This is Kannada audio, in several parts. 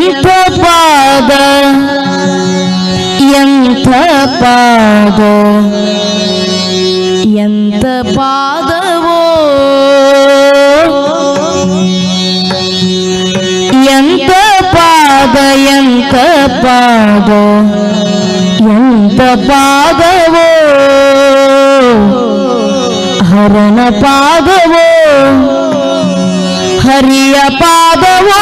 ಎಂಥ ಪಾದ ಎಂಥ ಪಾದ ಎಂಥ ಪಾದವೋ ಎಂಥ ಪಾದ ಎಂಥ ಪಾದ ಎಂಥ ಪಾದವೋ ಹರನ ಪಾದವೋ ಹರಿಯ ಪಾದವೋ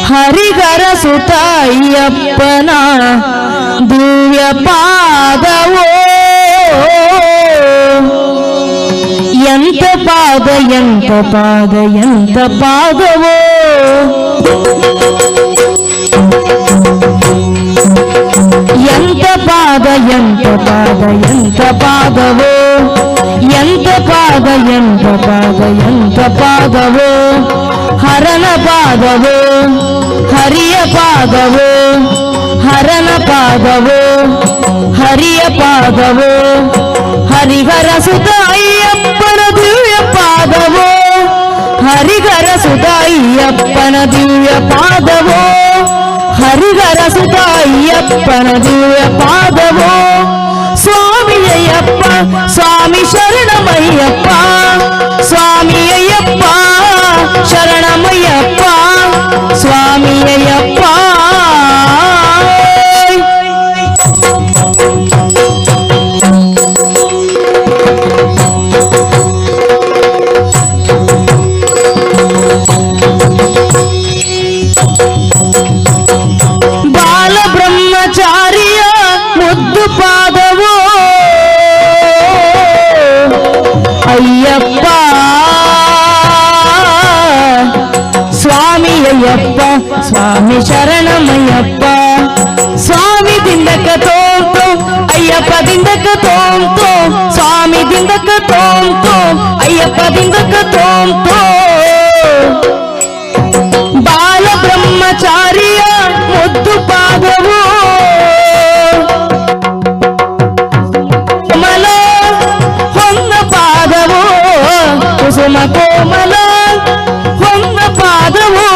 ಹರಿಗರ ಸುತ ಅಯ್ಯಪ್ಪನ ದಿವ್ಯ ಪಾದವೋ ಎಂಥ ಪಾದ ಎಂಥ ಪಾದ ಎಂಥ ಪಾದವೋ ಎಂಥ ಪಾದ ಎಂಥ ಪಾದ ಎಂಥ ಪಾದವೋ ಎಂಥ ಪಾದ ಎಂಥ ಪಾದ ಎಂಥ ಪಾದವೋ ಹರನ ಪಾದವೋ ಹರಿಯ ಪಾದವೋ ಹರನ ಪಾದವೋ ಹರಿಯ ಪಾದವೋ ಹರಿಹರ ಸುತ ಅಯ್ಯಪ್ಪನ ದಿವ್ಯ ಪಾದವೋ ಹರಿಹರ ಸುತ ಅಯ್ಯಪ್ಪನ ದಿವ್ಯ ಪಾದವೋ ಹರಿಹರ ಸುತ ಅಯ್ಯಪ್ಪನ ದಿವ್ಯ ಪಾದವೋ ಸ್ವಾಮಿ ಅಯ್ಯಪ್ಪ ಸ್ವಾಮಿ ಶರಣಮಯ್ಯಪ್ಪ ಸ್ವಾಮಿ ಅಯ್ಯಪ್ಪ ಶರಣಮಯ್ಯಪ್ಪ ಸ್ವಾಮಿ ಅಯ್ಯಪ್ಪ ಬಾಲಬ್ರಹ್ಮಚಾರಿಯ ಮುದ್ದು ಪಾದವೋ ಅಯ್ಯಪ್ಪ ಸ್ವಾಮಿ ಅಯ್ಯಪ್ಪ ಸ್ವಾಮಿ ಶರಣಮಯ್ಯಪ್ಪ ಸ್ವಾಮಿ ದಿಂದಕ ತೋಂತು ಅಯ್ಯಪ್ಪ ದಿಂದಕ ತೋಂತು ಸ್ವಾಮಿ ದಿಂದಕ ತೋಂತು ಅಯ್ಯಪ್ಪ ದಿಂದಕ ತೋಂತು ಬಾಲಬ್ರಹ್ಮಚಾರಿಯ ಮುದ್ದು ಪಾದವೋ ಕೋಮಲ ಹೊನ್ನ ಪಾದವೋ ಕುಸುಮ ಕೋಮಲ ಹೊನ್ನ ಪಾದವೋ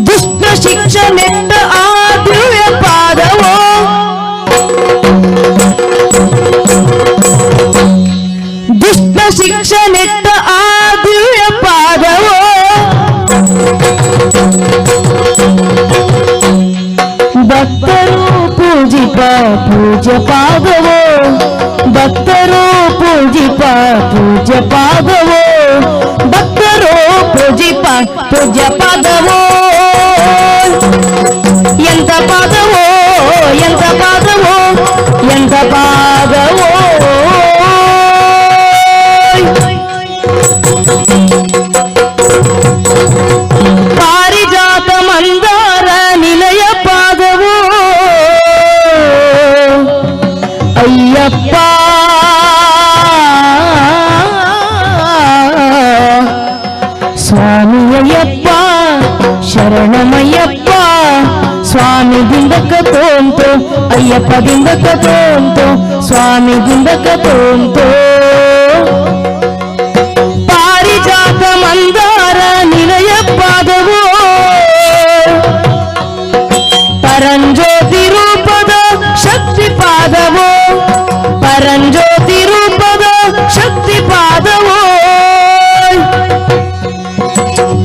ದುಷ್ಟ ಶಿಕ್ಷ ನೆಟ್ಟ ಆ ದಿವ್ಯ ಪಾದವೋ ದುಷ್ಟ ಶಿಕ್ಷ ನೆಟ್ಟ ಆ ದಿವ್ಯ ಪಾದವೋ ಭಕ್ತರು ಪೂಜಿಪ ಪೂಜ್ಯ ಪಾದವೋ ಭಕ್ತರು ಪೂಜಿಪ ಪೂಜ್ಯ ಪಾದವೋ ಭಕ್ತರು ಪೂಜಿಪ ಪೂಜ್ಯ ಪಾದವೋ ಎಂಥ ಪಾದವೋ ಎಂಥ ಪಾದವೋ ಎಂಥ ಪಾದವೋ ಪಾರಿಜಾತ ಮಂದಾರ ನಿಲಯ ಪಾದವೋ ಅಯ್ಯಪ್ಪ ಸ್ವಾಮಿ ಅಯ್ಯಪ್ಪ ಶರಣಮಯ್ಯಪ್ಪ ಸ್ವಾಮಿ ದಿಂದಕ ತೋಂತು ಅಯ್ಯಪ್ಪ ದಿಂದಕ ತೋಂತು ಸ್ವಾಮಿ ದಿಂದಕ ತೋಂತು ಪಾರಿಜಾತ ಮಂದಾರ ನಿಲಯ ಪಾದವೋ ಪರಂಜ್ಯೋತಿ ರೂಪದ ಶಕ್ತಿ ಪಾದವೋ ಪರಂಜ್ಯೋತಿ ರೂಪದ ಶಕ್ತಿ ಪಾದವೋ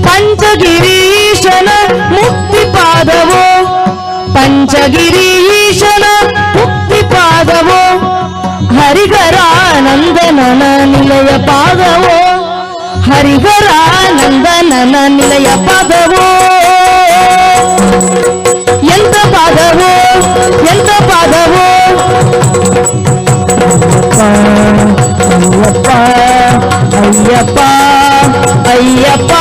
ಪಂಚಗಿರೀಶನ ಮುಕ್ತಿ ಪಾದವೋ ಪಂಚಗಿರೀಶನ ಮುಕ್ತಿ ಪಾದವೋ ಹರಿಹರಾನಂದನನ ನಿಲಯ ಪಾದವೋ ಹರಿಹರಾನಂದನನ ನಿಲಯ ಪಾದವೋ ಎಂಥ ಪಾದವೋ ಎಂಥ ಪಾದವೋ ಅಯ್ಯಪ್ಪ ಅಯ್ಯಪ್ಪ ಅಯ್ಯಪ್ಪ